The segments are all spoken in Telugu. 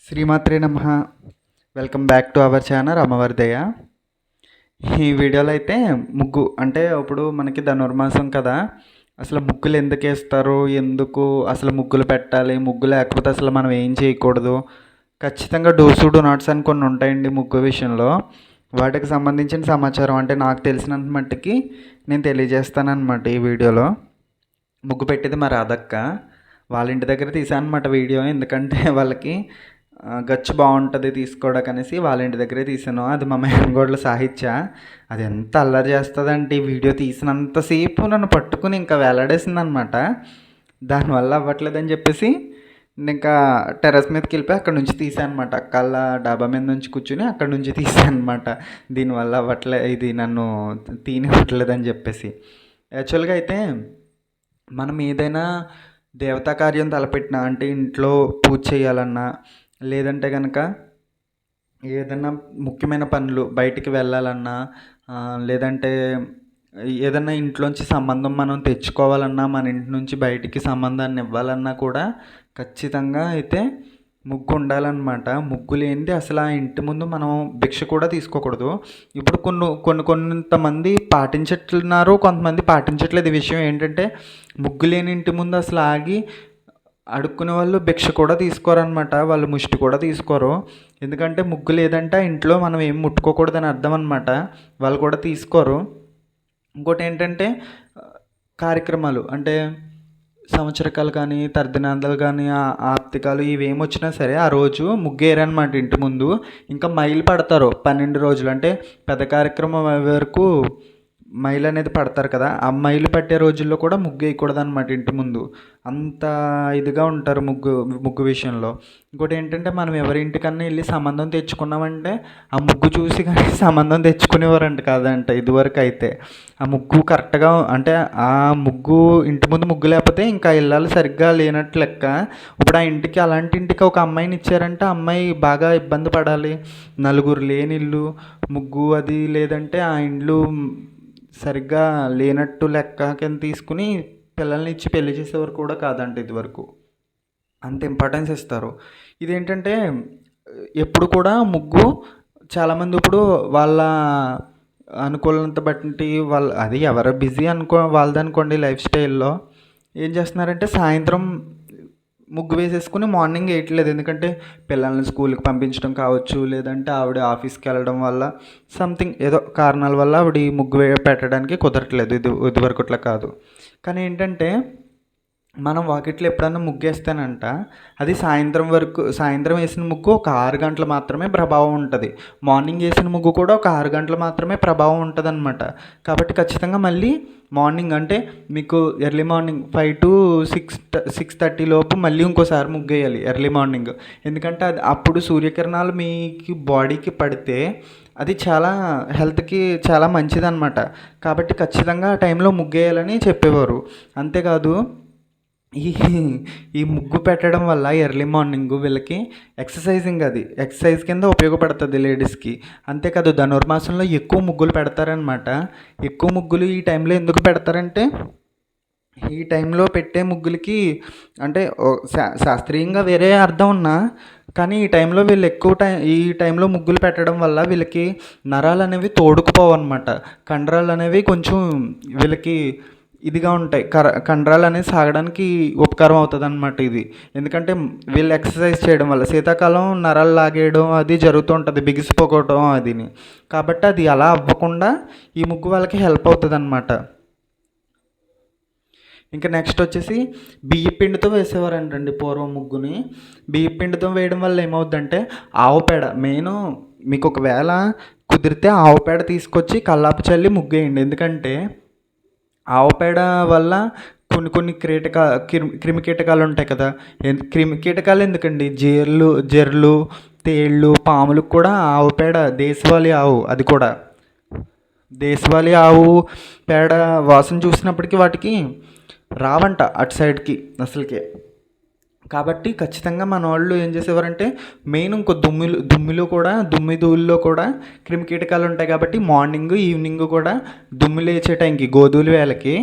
శ్రీమాత్రే నమః. Welcome back to our channel అమ్మవారిదయ్య. ఈ వీడియోలో అయితే ముగ్గు అంటే ఇప్పుడు మనకి ధనుర్మాసం కదా, అసలు ముగ్గులు ఎందుకు వేస్తారు, ఎందుకు అసలు ముగ్గులు పెట్టాలి, ముగ్గు లేకపోతే అసలు మనం ఏం చేయకూడదు, ఖచ్చితంగా డూస్ డూ నాట్స్ అని కొన్ని ఉంటాయండి ముగ్గు విషయంలో. వాటికి సంబంధించిన సమాచారం అంటే నాకు తెలిసినంత మట్టుకి నేను తెలియజేస్తానన్నమాట ఈ వీడియోలో. ముగ్గు పెట్టేది మా రాధక్క వాళ్ళ ఇంటి దగ్గర తీసాను అనమాట వీడియో. ఎందుకంటే వాళ్ళకి గచ్చు బాగుంటుంది తీసుకోవడానికి అనేసి వాళ్ళ ఇంటి దగ్గరే తీసాను. అది మా మేనగోడల సాహిత్య. అది ఎంత అల్లరి చేస్తుందంటే ఈ వీడియో తీసినంతసేపు నన్ను పట్టుకుని ఇంకా వేలాడేసింది అనమాట. దానివల్ల అవ్వట్లేదని చెప్పేసి ఇంకా టెర్రస్ మీదకి వెళ్ళిపోయి అక్కడ నుంచి తీసాను అనమాట. కళ్ళ డాబా మీద నుంచి కూర్చుని అక్కడ నుంచి తీసాను అనమాట. దీనివల్ల ఇది నన్ను తీనివ్వట్లేదని చెప్పేసి. యాక్చువల్గా అయితే మనం ఏదైనా దేవతా కార్యం తలపెట్టినా అంటే ఇంట్లో పూజ చేయాలన్నా, లేదంటే కనుక ఏదన్నా ముఖ్యమైన పనులు బయటికి వెళ్ళాలన్నా, లేదంటే ఏదన్నా ఇంట్లోంచి సంబంధం మనం తెచ్చుకోవాలన్నా, మన ఇంటి నుంచి బయటికి సంబంధాన్ని ఇవ్వాలన్నా కూడా ఖచ్చితంగా అయితే ముగ్గు ఉండాలన్నమాట. ముగ్గు లేనిది అసలు ఆ ఇంటి ముందు మనం భిక్ష కూడా తీసుకోకూడదు. ఇప్పుడు కొంతమంది పాటించట్లున్నారు, కొంతమంది పాటించట్లేదు. ఈ విషయం ఏంటంటే ముగ్గు లేని ఇంటి ముందు అసలు ఆగి అడుక్కునే వాళ్ళు భిక్ష కూడా తీసుకోరనమాట. వాళ్ళు ముష్టి కూడా తీసుకోరు. ఎందుకంటే ముగ్గు లేదంటే ఇంట్లో మనం ఏం ముట్టుకోకూడదని అర్థం అనమాట. వాళ్ళు కూడా తీసుకోరు. ఇంకోటి ఏంటంటే కార్యక్రమాలు అంటే సంవత్సరకాలు కానీ, తర్దినాందాలు కానీ, ఆప్తికాలు ఇవేమి వచ్చినా సరే ఆ రోజు ముగ్గేరనమాట ఇంటి ముందు. ఇంకా మైలు పడతారు 12 రోజులు. అంటే పెద్ద కార్యక్రమం వరకు మైలు అనేది పడతారు కదా, ఆ మైలు పట్టే రోజుల్లో కూడా ముగ్గు వేయకూడదు అనమాట ఇంటి ముందు. అంత ఇదిగా ఉంటారు ముగ్గు విషయంలో. ఇంకోటి ఏంటంటే మనం ఎవరి ఇంటికన్నా వెళ్ళి సంబంధం తెచ్చుకున్నామంటే ఆ ముగ్గు చూసి కానీ సంబంధం తెచ్చుకునేవారంట కాదంట ఇదివరకు అయితే. ఆ ముగ్గు కరెక్ట్గా అంటే ఆ ముగ్గు ఇంటి ముందు ముగ్గు లేకపోతే ఇంకా ఇల్లాలు సరిగ్గా లేనట్టు లెక్క. ఇప్పుడు ఆ ఇంటికి అలాంటి ఇంటికి ఒక అమ్మాయిని ఇచ్చారంటే ఆ అమ్మాయి బాగా ఇబ్బంది పడాలి. నలుగురు లేని ఇల్లు ముగ్గు అది లేదంటే ఆ ఇండ్లు సరిగ్గా లేనట్టు లెక్క కింద తీసుకుని పిల్లల్ని ఇచ్చి పెళ్లి చేసేవారు కూడా కాదంట ఇదివరకు. అంత ఇంపార్టెన్స్ ఇస్తారు. ఇదేంటంటే ఎప్పుడు కూడా ముగ్గు చాలామంది ఇప్పుడు వాళ్ళ అనుకూలత బట్టి అది ఎవరు బిజీ వాళ్ళదనుకోండి లైఫ్ స్టైల్లో ఏం చేస్తున్నారంటే సాయంత్రం ముగ్గు వేసేసుకుని మార్నింగ్ వేయట్లేదు. ఎందుకంటే పిల్లల్ని స్కూల్కి పంపించడం కావచ్చు, లేదంటే ఆవిడ ఆఫీస్కి వెళ్ళడం వల్ల సంథింగ్ ఏదో కారణాల వల్ల ఆవిడ ముగ్గు పెట్టడానికి కుదరట్లేదు. ఇదివరకు అట్లా కాదు. కానీ ఏంటంటే మనం వాకిట్లో ఎప్పుడన్నా ముగ్గు వేస్తానంట అది సాయంత్రం వేసిన ముగ్గు ఒక 6 గంటలు మాత్రమే ప్రభావం ఉంటుంది. మార్నింగ్ వేసిన ముగ్గు కూడా ఒక 6 గంటలు మాత్రమే ప్రభావం ఉంటుంది అనమాట. కాబట్టి ఖచ్చితంగా మళ్ళీ మార్నింగ్ అంటే మీకు ఎర్లీ మార్నింగ్ 5 to 6:30 లోపు మళ్ళీ ఇంకోసారి ముగ్గు వేయాలి ఎర్లీ మార్నింగ్. ఎందుకంటే అప్పుడు సూర్యకిరణాలు మీకు బాడీకి పడితే అది చాలా హెల్త్కి చాలా మంచిదన్నమాట. కాబట్టి ఖచ్చితంగా ఆ టైంలో ముగ్గు వేయాలని చెప్పేవారు. అంతేకాదు ఈ ముగ్గు పెట్టడం వల్ల ఎర్లీ మార్నింగ్ వీళ్ళకి ఎక్సర్సైజ్ కింద ఉపయోగపడుతుంది లేడీస్కి. అంతేకాదు ధనుర్మాసంలో ఎక్కువ ముగ్గులు పెడతారనమాట. ఎక్కువ ముగ్గులు ఈ టైంలో ఎందుకు పెడతారంటే ఈ టైంలో పెట్టే ముగ్గులకి అంటే శాస్త్రీయంగా వేరే అర్థం ఉన్నా కానీ ఈ టైంలో వీళ్ళు ఈ టైంలో ముగ్గులు పెట్టడం వల్ల వీళ్ళకి నరాలు అనేవి తోడుకుపోవన్నమాట. కండరాలు అనేవి కొంచెం వీళ్ళకి ఇదిగా ఉంటాయి. కండరాలు అనేది సాగడానికి ఉపకారం అవుతుంది అన్నమాట ఇది. ఎందుకంటే వీళ్ళు ఎక్సర్సైజ్ చేయడం వల్ల శీతాకాలం నరాలు లాగేయడం అది జరుగుతూ ఉంటుంది, బిగిసిపోవడం అదిని. కాబట్టి అది అలా అవ్వకుండా ఈ ముగ్గు వాళ్ళకి హెల్ప్ అవుతుంది అన్నమాట. ఇంకా నెక్స్ట్ వచ్చేసి బియ్య పిండితో వేసేవారంటండి పూర్వం ముగ్గుని. బియ్య పిండితో వేయడం వల్ల ఏమవుద్దంటే ఆవు పేడ మెయిన్. మీకు ఒకవేళ కుదిరితే ఆవు పేడ తీసుకొచ్చి కల్లాపు చల్లి ముగ్గు వేయండి. ఎందుకంటే ఆవు పేడ వల్ల కొన్ని క్రిమికీటకాలు ఉంటాయి కదా. క్రిమికీటకాలు ఎందుకండి, జెర్లు తేళ్ళు పాములకు కూడా ఆవు పేడ దేశవాళీ ఆవు అది కూడా దేశవాళీ ఆవు పేడ వాసన చూసినప్పటికీ వాటికి రావంట అటు సైడ్కి అసలుకే. కాబట్టి ఖచ్చితంగా మన వాళ్ళు ఏం చేసేవారంటే మెయిన్ ఇంకో దుమ్మిదూల్లో కూడా క్రిమికీటకాలు ఉంటాయి. కాబట్టి మార్నింగ్ ఈవినింగ్ కూడా దుమ్ము లేచే టైంకి గోధుల వేళకి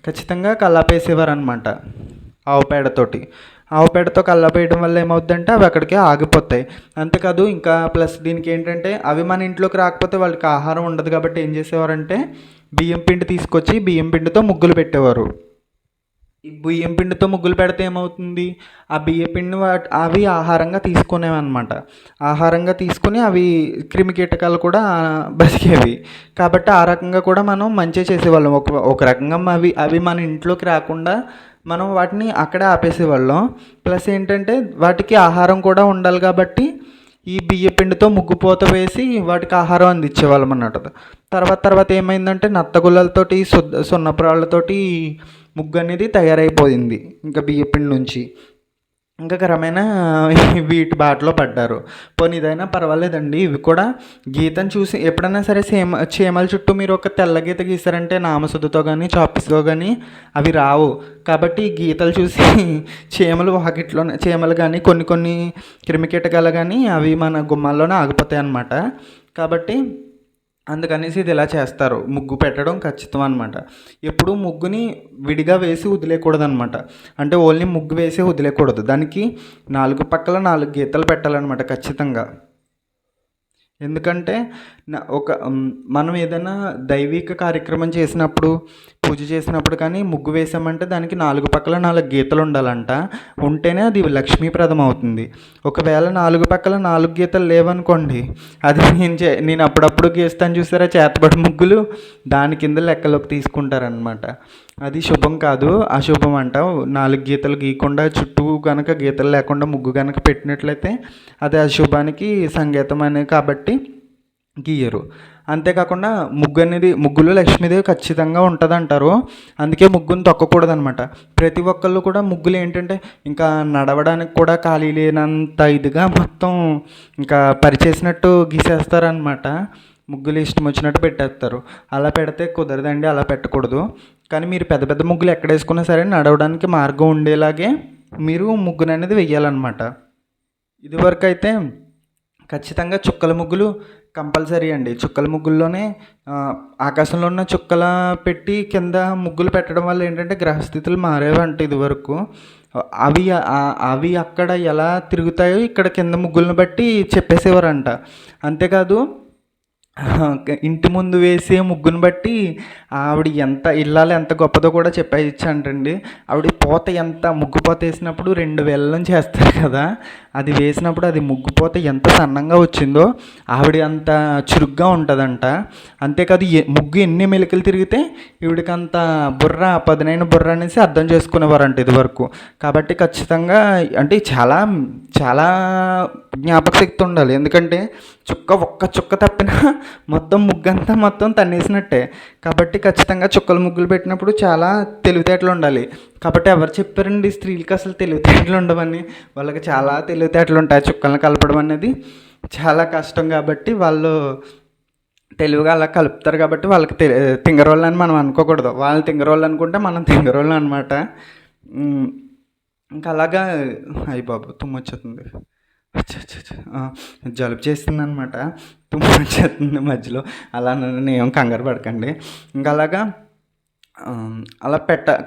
ఖచ్చితంగా కల్లాపేసేవారు అనమాట ఆవు పేడతోటి. ఆవు పేడతో కలపేయడం వల్ల ఏమవుద్దంటే అవి అక్కడికే ఆగిపోతాయి. అంతేకాదు ఇంకా ప్లస్ దీనికి ఏంటంటే అవి మన ఇంట్లోకి రాకపోతే వాళ్ళకి ఆహారం ఉండదు కాబట్టి ఏం చేసేవారంటే బియ్యం పిండి తీసుకొచ్చి బియ్యం పిండితో ముగ్గులు పెట్టేవారు. ఈ బియ్యం పిండితో ముగ్గులు పెడితే ఏమవుతుంది, ఆ బియ్యం పిండి అవి ఆహారంగా తీసుకునేవన్నమాట. ఆహారంగా తీసుకుని అవి క్రిమికీటకాలు కూడా బతికేవి. కాబట్టి ఆ రకంగా కూడా మనం మంచిగా చేసేవాళ్ళం. ఒక రకంగా అవి అవి మన ఇంట్లోకి రాకుండా మనం వాటిని అక్కడే ఆపేసేవాళ్ళం. ప్లస్ ఏంటంటే వాటికి ఆహారం కూడా ఉండాలి కాబట్టి ఈ బియ్య పిండితో ముగ్గుపోత వేసి వాటికి ఆహారం అందించేవాళ్ళం అన్నట్టు. తర్వాత ఏమైందంటే నత్తగుల్లలతోటి సున్నపురాళ్ళతోటి ముగ్గు అనేది తయారైపోయింది ఇంకా బియ్యపిండి నుంచి. ఇంకా క్రమేణా వీటి బాటలో పడ్డారు. పోనీ ఇదైనా పర్వాలేదండి, ఇవి కూడా గీతను చూసి ఎప్పుడైనా సరే చీమల చుట్టూ మీరు ఒక తెల్ల గీత గీసారంటే నామశుద్ధితో కానీ చాపిస్తో కానీ అవి రావు. కాబట్టి ఈ గీతలు చూసి చీమలు వాకిట్లోనే చీమలు కానీ కొన్ని క్రిమికీటకాలు కానీ అవి మన గుమ్మాల్లోనే ఆగిపోతాయి అన్నమాట. కాబట్టి అందుకనేసి ఇది ఇలా చేస్తారు. ముగ్గు పెట్టడం ఖచ్చితం అనమాట. ఎప్పుడు ముగ్గుని విడిగా వేసి వదిలేయకూడదు అనమాట. అంటే ఓన్లీ ముగ్గు వేసి వదిలేయకూడదు, దానికి 4 పక్కల 4 గీతలు పెట్టాలన్నమాట ఖచ్చితంగా. ఎందుకంటే మనం ఏదైనా దైవిక కార్యక్రమం చేసినప్పుడు పూజ చేసినప్పుడు కానీ ముగ్గు వేసామంటే దానికి 4 పక్కల 4 గీతలు ఉండాలంట. ఉంటేనే అది లక్ష్మీప్రదం అవుతుంది. ఒకవేళ 4 పక్కల 4 గీతలు లేవనుకోండి, అది నేను అప్పుడప్పుడు గీస్తాను చూసారా చేతబడి ముగ్గులు, దాని కింద లెక్కలోకి తీసుకుంటారనమాట. అది శుభం కాదు, అశుభం అంట. 4 గీతలు గీయకుండా చుట్టూ కనుక గీతలు లేకుండా ముగ్గు కనుక పెట్టినట్లయితే అది అశుభానికి సంకేతం అనేది కాబట్టి గీయరు. అంతేకాకుండా ముగ్గులో లక్ష్మీదేవి ఖచ్చితంగా ఉంటుంది అంటారు. అందుకే ముగ్గును తొక్కకూడదు అనమాట. ప్రతి ఒక్కళ్ళు కూడా ముగ్గులు ఏంటంటే ఇంకా నడవడానికి కూడా ఖాళీ లేనంత ఇదిగా మొత్తం ఇంకా పరిచేసినట్టు గీసేస్తారనమాట. ముగ్గులు ఇష్టం వచ్చినట్టు పెట్టేస్తారు. అలా పెడితే కుదరదండి, అలా పెట్టకూడదు. కానీ మీరు పెద్ద పెద్ద ముగ్గులు ఎక్కడ వేసుకున్నా సరే నడవడానికి మార్గం ఉండేలాగే మీరు ముగ్గును అనేది వెయ్యాలన్నమాట. ఇదివరకు అయితే ఖచ్చితంగా చుక్కల ముగ్గులు కంపల్సరీ అండి. చుక్కల ముగ్గుల్లోనే ఆకాశంలో ఉన్న చుక్కల పెట్టి కింద ముగ్గులు పెట్టడం వల్ల ఏంటంటే గ్రహస్థితులు మారేవంట ఇదివరకు. అవి అక్కడ ఎలా తిరుగుతాయో ఇక్కడ కింద ముగ్గులను బట్టి చెప్పేసేవారంట. అంతేకాదు ఇంటి ముందు వేసే ముగ్గును బట్టి ఆవిడ ఇల్లాలు ఎంత గొప్పదో కూడా చెప్పేయచ్చంటండి. ఆవిడ పోత ముగ్గు పోత వేసినప్పుడు 2 వేళ్ళ చేస్తారు కదా, అది వేసినప్పుడు అది ముగ్గు పోత ఎంత సన్నంగా వచ్చిందో ఆవిడ అంత చురుగ్గా ఉంటుందంట. అంతేకాదు ముగ్గు ఎన్ని మెలికలు తిరిగితే ఈవిడికి అంత పదునైన బుర్ర అనేసి అర్థం చేసుకునేవారంట ఇదివరకు. కాబట్టి ఖచ్చితంగా అంటే చాలా చాలా జ్ఞాపక శక్తి ఉండాలి. ఎందుకంటే ఒక్క చుక్క తప్పినా మొత్తం ముగ్గంతా మొత్తం తన్నేసినట్టే. కాబట్టి ఖచ్చితంగా చుక్కల ముగ్గులు పెట్టినప్పుడు చాలా తెలివితేటలు ఉండాలి. కాబట్టి ఎవరు చెప్పారండి స్త్రీలకి అసలు తెలివితేటలు ఉండవని? వాళ్ళకి చాలా తెలివితేటలు ఉంటాయి. చుక్కలను కలపడం అనేది చాలా కష్టం కాబట్టి వాళ్ళు తెలివిగా అలా కలుపుతారు. కాబట్టి వాళ్ళకి తింగరోళ్ళు అని మనం అనుకోకూడదు. వాళ్ళు తింగరోళ్ళు అనుకుంటే మనం తింగరోళ్ళు అనమాట. ఇంకా అలాగా బాబు తుమ్మొచ్చేస్తుంది, జలుబు చేస్తుంది అనమాట, తుమ్మొచ్చేస్తుంది మధ్యలో. అలా నన్ను ఏం కంగారు పడకండి. ఇంకా అలాగా అలా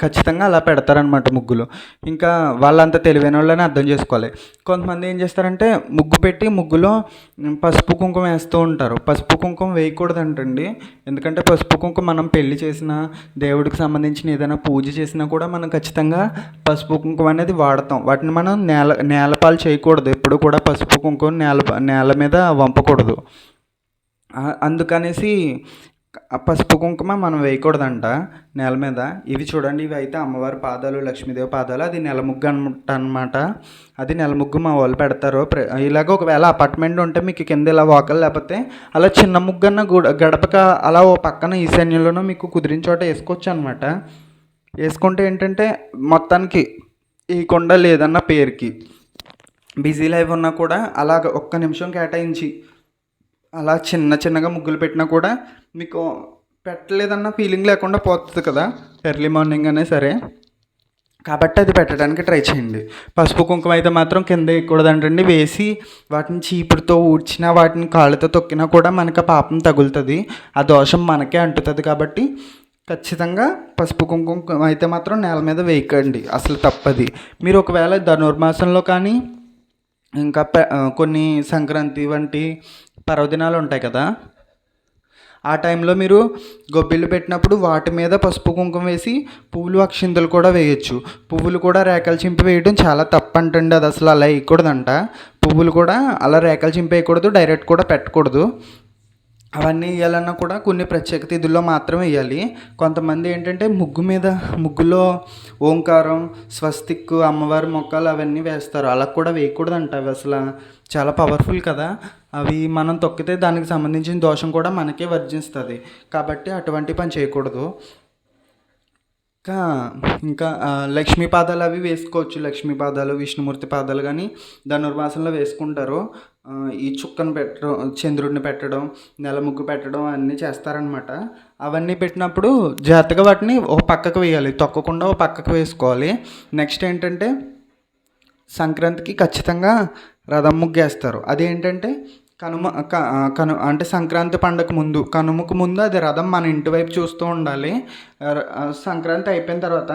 ఖచ్చితంగా అలా పెడతారనమాట ముగ్గులు. ఇంకా వాళ్ళంత తెలివైన వాళ్ళని అర్థం చేసుకోవాలి. కొంతమంది ఏం చేస్తారంటే ముగ్గు పెట్టి ముగ్గులో పసుపు కుంకుమ వేస్తూ ఉంటారు. పసుపు కుంకుమ వేయకూడదంటండి. ఎందుకంటే పసుపు కుంకుమ మనం పెళ్లి చేసినా దేవుడికి సంబంధించిన ఏదైనా పూజ చేసినా కూడా మనం ఖచ్చితంగా పసుపు కుంకుమ అనేది వాడతాం. వాటిని మనం నేలపాలు చేయకూడదు. ఎప్పుడు కూడా పసుపు కుంకుమ నేల మీద వంపకూడదు. అందుకనేసి పసుపు కుంకుమ మనం వేయకూడదంట నేల మీద. ఇవి చూడండి, ఇవి అయితే అమ్మవారి పాదాలు, లక్ష్మీదేవి పాదాలు. అది నెల ముగ్గు అనమాట. అది నెల ముగ్గు మా వాళ్ళు పెడతారు. ఇలాగ ఒకవేళ అపార్ట్మెంట్ ఉంటే మీకు కింద ఇలా వాకలు, లేకపోతే అలా చిన్న ముగ్గన్న గడపక అలా ఓ పక్కన ఈశాన్యంలోనూ మీకు కుదిరిన చోట వేసుకోవచ్చు అనమాట. వేసుకుంటే ఏంటంటే మొత్తానికి ఈ కొండ లేదన్న పేరుకి బిజీ లైఫ్ ఉన్నా కూడా అలాగ ఒక్క నిమిషం కేటాయించి అలా చిన్నగా ముగ్గులు పెట్టినా కూడా మీకు పెట్టలేదన్న ఫీలింగ్ లేకుండా పోతుంది కదా ఎర్లీ మార్నింగ్ అనే సరే. కాబట్టి అది పెట్టడానికి ట్రై చేయండి. పసుపు కుంకుమ అయితే మాత్రం కింద వేయకూడదంటండి. వేసి వాటిని చీపురుతో ఊడ్చినా వాటిని కాళ్ళతో తొక్కినా కూడా మనకు పాపం తగులుతుంది. ఆ దోషం మనకే అంటుతుంది. కాబట్టి ఖచ్చితంగా పసుపు కుంకుమ అయితే మాత్రం నేల మీద వేయకండి, అసలు తప్పది. మీరు ఒకవేళ ధనుర్మాసంలో కానీ ఇంకా కొన్ని సంక్రాంతి వంటి పర్వదినాలు ఉంటాయి కదా, ఆ టైంలో మీరు గొబ్బిళ్ళు పెట్టినప్పుడు వాటి మీద పసుపు కుంకుమ వేసి పువ్వులు అక్షింతలు కూడా వేయచ్చు. పువ్వులు కూడా రేఖలు చింపి వేయడం చాలా తప్పంటండి, అది అసలు అలా వేయకూడదంట. పువ్వులు కూడా అలా రేఖలు చింపి వేయకూడదు, డైరెక్ట్ కూడా పెట్టకూడదు. అవన్నీ వేయాలన్నా కూడా కొన్ని ప్రత్యేక తిథుల్లో మాత్రమే వేయాలి. కొంతమంది ఏంటంటే ముగ్గులో ఓంకారం, స్వస్తిక్, అమ్మవారి మొక్కలు అవన్నీ వేస్తారు, అలా కూడా వేయకూడదంట. అవి అసలు చాలా పవర్ఫుల్ కదా, అవి మనం తొక్కితే దానికి సంబంధించిన దోషం కూడా మనకే వర్జిస్తుంది. కాబట్టి అటువంటి పని చేయకూడదు. ఇంకా లక్ష్మీ పాదాలు అవి వేసుకోవచ్చు. లక్ష్మీ పాదాలు, విష్ణుమూర్తి పాదాలు కానీ ధనుర్మాసంలో వేసుకుంటారు. ఈ చుక్కను పెట్టడం, చంద్రుడిని పెట్టడం, నెల ముగ్గు పెట్టడం అన్నీ చేస్తారనమాట. అవన్నీ పెట్టినప్పుడు జాగ్రత్తగా వాటిని ఒక పక్కకు వేయాలి, తొక్కకుండా ఒక పక్కకు వేసుకోవాలి. నెక్స్ట్ ఏంటంటే సంక్రాంతికి ఖచ్చితంగా రథం ముగ్గు వేస్తారు. అదేంటంటే అంటే సంక్రాంతి పండగ ముందు, కనుమకు ముందు అది రథం మన ఇంటి వైపు చూస్తూ ఉండాలి. సంక్రాంతి అయిపోయిన తర్వాత,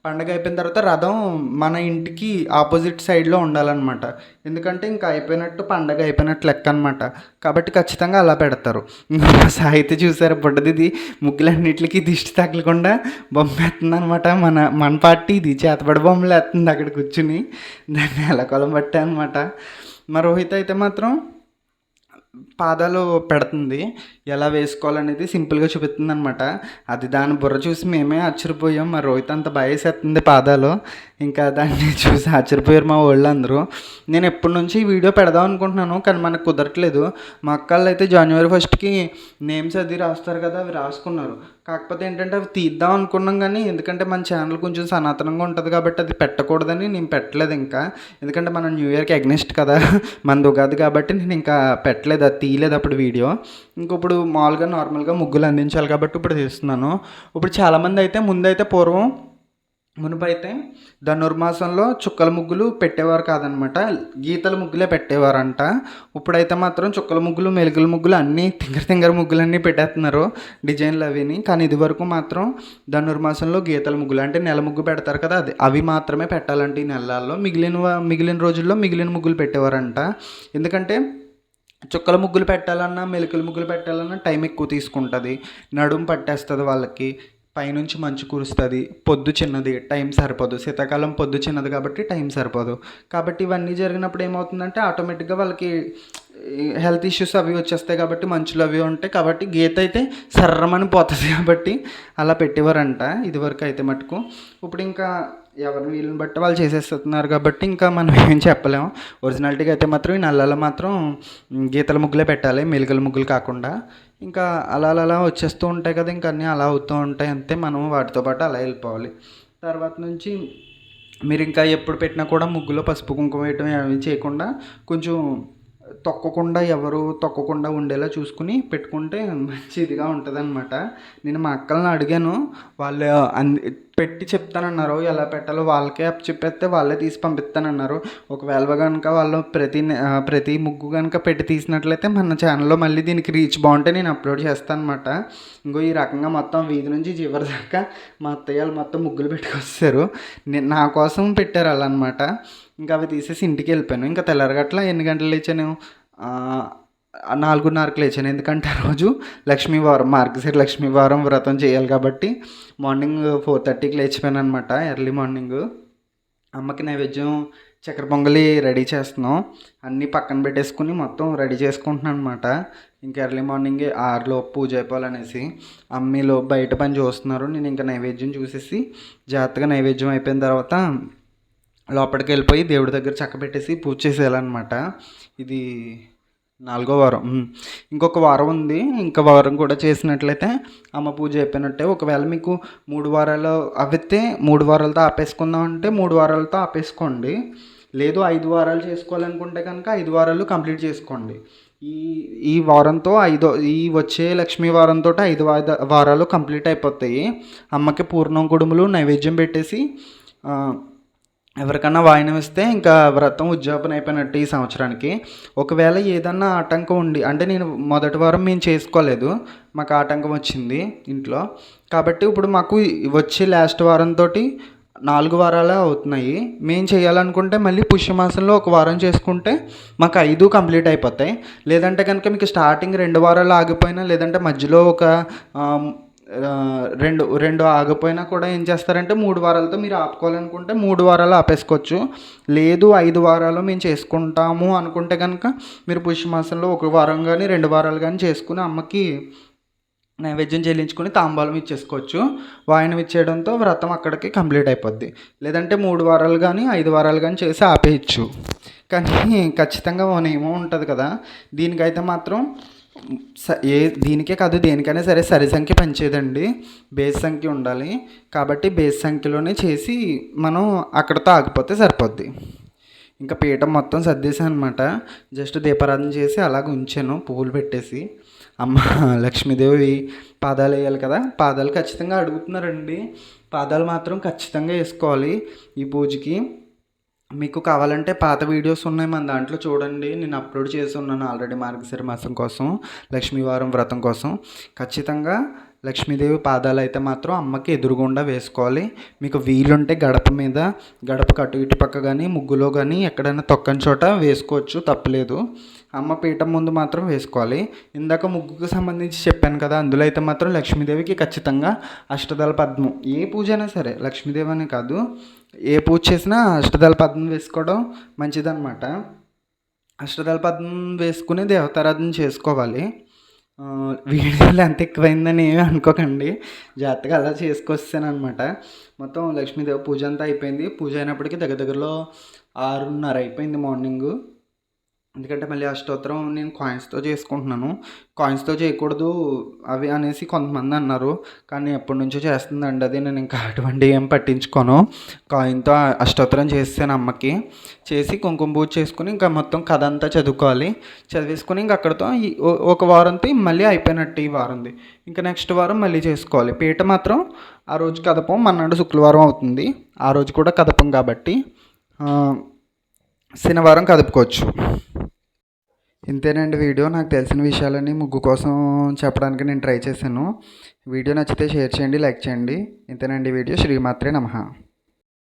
పండగ అయిపోయిన తర్వాత రథం మన ఇంటికి ఆపోజిట్ సైడ్లో ఉండాలన్నమాట. ఎందుకంటే ఇంకా అయిపోయినట్టు, పండగ అయిపోయినట్టు లెక్క అనమాట. కాబట్టి ఖచ్చితంగా అలా పెడతారు. సాహిత్య చూసారు బుడ్డది ముగ్గులన్నిటికి దిష్టి తగలకుండా బొమ్మ వేస్తుంది అనమాట. మన పార్టీ ఇది చేతబడి బొమ్మలు వేస్తుంది అక్కడ కూర్చుని, దాన్ని ఎలా కొలం పట్టే అనమాట. మా రోహిత్ అయితే మాత్రం పాదాలు పెడుతుంది, ఎలా వేసుకోవాలనేది సింపుల్గా చూపిస్తుంది అనమాట. అది దాని బుర్ర చూసి మేమే ఆశ్చర్యపోయాం. మా రోహిత్ అంత బాగా వేసేస్తుంది పాదాలు, ఇంకా దాన్ని చూసి ఆశ్చర్యపోయారు మా వాళ్ళు అందరూ. నేను ఎప్పటి నుంచి ఈ వీడియో పెడదాం అనుకుంటున్నాను, కానీ మనకు కుదరట్లేదు. మా అక్కళ్ళు అయితే January 1st నేమ్స్ అది రాస్తారు కదా, అవి రాసుకున్నారు. కాకపోతే ఏంటంటే అవి తీద్దాం అనుకున్నాం, కానీ ఎందుకంటే మన ఛానల్ కొంచెం సనాతనంగా ఉంటుంది కాబట్టి అది పెట్టకూడదని నేను పెట్టలేదు ఇంకా. ఎందుకంటే మనం న్యూ ఇయర్కి అగ్నెస్ట్ కదా, మనది ఉగాది కాబట్టి నేను ఇంకా పెట్టలేదు, అది తీయలేదు అప్పుడు వీడియో. ఇప్పుడు మామూలుగా నార్మల్గా ముగ్గులు అందించాలి కాబట్టి ఇప్పుడు తీస్తున్నాను. ఇప్పుడు చాలామంది అయితే ముందైతే మునుపైతే ధనుర్మాసంలో చుక్కల ముగ్గులు పెట్టేవారు కాదనమాట, గీతల ముగ్గులే పెట్టేవారంట. ఇప్పుడైతే మాత్రం చుక్కల ముగ్గులు, మెలుగుల ముగ్గులు అన్నీ తింగర ముగ్గులన్నీ పెట్టేస్తున్నారు, డిజైన్లు అవిని. కానీ ఇది వరకు మాత్రం ధనుర్మాసంలో గీతల ముగ్గులు అంటే నెల ముగ్గు పెడతారు కదా, అవి మాత్రమే పెట్టాలంటే ఈ నెలల్లో. మిగిలిన రోజుల్లో మిగిలిన ముగ్గులు పెట్టేవారంట. ఎందుకంటే చుక్కల ముగ్గులు పెట్టాలన్నా, మెలుకల ముగ్గులు పెట్టాలన్నా టైం ఎక్కువ తీసుకుంటుంది, నడుము పట్టేస్తుంది వాళ్ళకి, పైనుంచి మంచు కురుస్తుంది, పొద్దు చిన్నది, టైం సరిపోదు. శీతాకాలం పొద్దు చిన్నది కాబట్టి టైం సరిపోదు. కాబట్టి ఇవన్నీ జరిగినప్పుడు ఏమవుతుందంటే ఆటోమేటిక్గా వాళ్ళకి హెల్త్ ఇష్యూస్ అవి వచ్చేస్తాయి. కాబట్టి మంచులు అవి ఉంటాయి కాబట్టి గీత అయితే సర్రమని పోతుంది, కాబట్టి అలా పెట్టేవారంట ఇదివరకు అయితే మటుకు. ఇప్పుడు ఇంకా ఎవరిని వీళ్ళని బట్టి వాళ్ళు చేసేస్తున్నారు కాబట్టి ఇంకా మనం ఏం చెప్పలేము. ఒరిజినాలిటీగా అయితే మాత్రం ఈ నల్లలో మాత్రం గీతల ముగ్గులే పెట్టాలి, మెలుకల ముగ్గులు కాకుండా. ఇంకా అలా వచ్చేస్తూ ఉంటాయి కదా, ఇంకా అన్నీ అలా అవుతూ ఉంటాయి అంతే. మనం వాటితో పాటు అలా వెళ్ళిపోవాలి. తర్వాత నుంచి మీరు ఇంకా ఎప్పుడు పెట్టినా కూడా ముగ్గులో పసుపు కుంకుమ వేయటం అవి చేయకుండా, కొంచెం ఎవరు తొక్కకుండా ఉండేలా చూసుకుని పెట్టుకుంటే మంచిదిగా ఉంటుంది అనమాట. నేను మా అక్కలను అడిగాను, వాళ్ళు పెట్టి చెప్తానన్నారు, ఎలా పెట్టాలో వాళ్ళకే చెప్పేస్తే వాళ్ళే తీసి పంపిస్తానన్నారు. ఒకవేళ కనుక వాళ్ళు ప్రతి ముగ్గు కనుక పెట్టి తీసినట్లయితే మన ఛానల్లో మళ్ళీ దీనికి రీచ్ బాగుంటే నేను అప్లోడ్ చేస్తాను అనమాట. ఈ రకంగా మొత్తం వీధి నుంచి చివరి దాకా మా అత్తయ్య వాళ్ళు మొత్తం ముగ్గులు పెట్టుకొస్తారు, నా కోసం పెట్టారు అలా అనమాట. ఇంకా అవి తీసేసి ఇంటికి వెళ్ళిపోయాను. ఇంకా తెల్లారగట్ల ఎన్ని గంటలు లేచాను, 4:30కి లేచాను. ఎందుకంటే ఆ రోజు లక్ష్మీవారం, మార్గశిర లక్ష్మీవారం వ్రతం చేయాలి కాబట్టి మార్నింగ్ 4:30కి లేచిపోయాను అనమాట, ఎర్లీ మార్నింగ్. అమ్మకి నైవేద్యం చక్కెర పొంగలి రెడీ చేస్తున్నాం, అన్నీ పక్కన పెట్టేసుకుని మొత్తం రెడీ చేసుకుంటున్నాను అనమాట. ఇంకా ఎర్లీ మార్నింగే 6లోపు పూజ అయిపోవాలనేసి అమ్మీలో బయట పని చూస్తున్నారు. నేను ఇంకా నైవేద్యం చూసేసి జాగ్రత్తగా నైవేద్యం అయిపోయిన తర్వాత లోపలికి వెళ్ళిపోయి దేవుడి దగ్గర చక్కబెట్టేసి పూజ చేసేయాలన్నమాట. ఇది 4వ వారం. ఇంకొక వారం ఉంది, ఇంకా వారం కూడా చేసినట్లయితే అమ్మ పూజ అయిపోయినట్టే. ఒకవేళ మీకు 3 వారాలు అవితే 3 వారాలతో ఆపేసుకుందాం అంటే 3 వారాలతో ఆపేసుకోండి. లేదు 5 వారాలు చేసుకోవాలనుకుంటే కనుక 5 వారాలు కంప్లీట్ చేసుకోండి. ఈ వారంతో ఈ వచ్చే లక్ష్మీ వారంతో 5 వారాలు కంప్లీట్ అయిపోతాయి. అమ్మకి పూర్ణం కుడుములు నైవేద్యం పెట్టేసి ఎవరికన్నా వాయినం ఇస్తే ఇంకా వ్రతం ఉద్యాపన అయిపోయినట్టు ఈ సంవత్సరానికి. ఒకవేళ ఏదన్నా ఆటంకం ఉండి, అంటే నేను మొదటి వారం మేము చేసుకోలేదు, మాకు ఆటంకం వచ్చింది ఇంట్లో. కాబట్టి ఇప్పుడు మాకు వచ్చే లాస్ట్ వారంతో 4 వారాలే అవుతున్నాయి. మేము చేయాలనుకుంటే మళ్ళీ పుష్యమాసంలో ఒక వారం చేసుకుంటే మాకు 5 కంప్లీట్ అయిపోతాయి. లేదంటే కనుక మీకు స్టార్టింగ్ 2 వారాలు ఆగిపోయినా, లేదంటే మధ్యలో ఒక రెండు ఆగిపోయినా కూడా ఏం చేస్తారంటే 3 వారాలతో మీరు ఆపుకోవాలనుకుంటే 3 వారాలు ఆపేసుకోవచ్చు. లేదు 5 వారాలు మేము చేసుకుంటాము అనుకుంటే కనుక మీరు పుష్యమాసంలో 1 వారం కానీ 2 వారాలు కానీ చేసుకుని అమ్మకి నైవేద్యం చెల్లించుకొని తాంబూలం ఇచ్చేసుకోవచ్చు. వాయనం ఇచ్చేయడంతో వ్రతం అక్కడికి కంప్లీట్ అయిపోద్ది. లేదంటే 3 వారాలు కానీ 5 వారాలు కానీ చేసి ఆపేయచ్చు. కానీ ఖచ్చితంగా ఓ నియమం ఉంటుంది కదా, దీనికైతే మాత్రం దీనికే కాదు దేనికైనా సరే సరి సంఖ్య పనిచేయదండి, బేస్ సంఖ్య ఉండాలి. కాబట్టి బేస్ సంఖ్యలోనే చేసి మనం అక్కడితో ఆగిపోతే సరిపోద్ది. ఇంకా పీఠం మొత్తం సర్దేశాను అనమాట. జస్ట్ దీపారాధన చేసి అలాగ ఉంచాను పువ్వులు పెట్టేసి. అమ్మ లక్ష్మీదేవి పాదాలు వేయాలి కదా, పాదాలు ఖచ్చితంగా అడుగుతున్నారండి. పాదాలు మాత్రం ఖచ్చితంగా వేసుకోవాలి ఈ పూజకి. మీకు కావాలంటే పాత వీడియోస్ ఉన్నాయి మన దాంట్లో చూడండి, నేను అప్లోడ్ చేసి ఉన్నాను ఆల్రెడీ మార్గశిర మాసం కోసం, లక్ష్మీవారం వ్రతం కోసం. ఖచ్చితంగా లక్ష్మీదేవి పాదాలు అయితే మాత్రం అమ్మకి ఎదురుగుండా వేసుకోవాలి. మీకు వీలుంటే గడప మీద, గడప అటు ఇటు పక్క కానీ ముగ్గులో కానీ ఎక్కడైనా తొక్కని చోట వేసుకోవచ్చు, తప్పలేదు. అమ్మ పీఠం ముందు మాత్రం వేసుకోవాలి. ఇందాక ముగ్గుకు సంబంధించి చెప్పాను కదా, అందులో అయితే మాత్రం లక్ష్మీదేవికి ఖచ్చితంగా అష్టదళ పద్మం, ఏ పూజ అయినా సరే లక్ష్మీదేవి అని కాదు, ఏ పూజ చేసినా అష్టదళ పద్మం వేసుకోవడం మంచిదన్నమాట. అష్టదళ పద్మం వేసుకుని దేవతారాధన చేసుకోవాలి. వీడియోలు అంత ఎక్కువైందని ఏమీ అనుకోకండి, జాగ్రత్తగా అలా చేసుకొస్తాను అనమాట. మొత్తం లక్ష్మీదేవి పూజ అంతా అయిపోయింది. పూజ అయినప్పటికీ దగ్గరలో 6:30 అయిపోయింది మార్నింగు. ఎందుకంటే మళ్ళీ అష్టోత్తరం నేను కాయిన్స్తో చేసుకుంటున్నాను. కాయిన్స్తో చేయకూడదు అవి అనేసి కొంతమంది అన్నారు, కానీ ఎప్పటి నుంచో చేస్తుందండి అది. నేను ఇంకా అటువంటి ఏం పట్టించుకోను. కాయిన్తో అష్టోత్తరం చేసాను అమ్మకి. చేసి కుంకుమ పూజ చేసుకుని ఇంకా మొత్తం కథ అంతా చదువుకోవాలి. చదివేసుకుని ఇంక అక్కడితో ఒక వారంతో మళ్ళీ అయిపోయినట్టు ఈ వారంది. ఇంకా నెక్స్ట్ వారం మళ్ళీ చేసుకోవాలి. పీట మాత్రం ఆ రోజు కదపం, మన్నాడు శుక్రవారం అవుతుంది, ఆ రోజు కూడా కదపం కాబట్టి శనివారం కదుపుకోవచ్చు. ఇంతేనండి వీడియో. నాకు తెలిసిన విషయాలన్నీ ముగ్గు కోసం చెప్పడానికి నేను ట్రై చేశాను. వీడియో నచ్చితే షేర్ చేయండి, లైక్ చేయండి. ఇంతేనండి వీడియో. శ్రీమాత్రే నమః.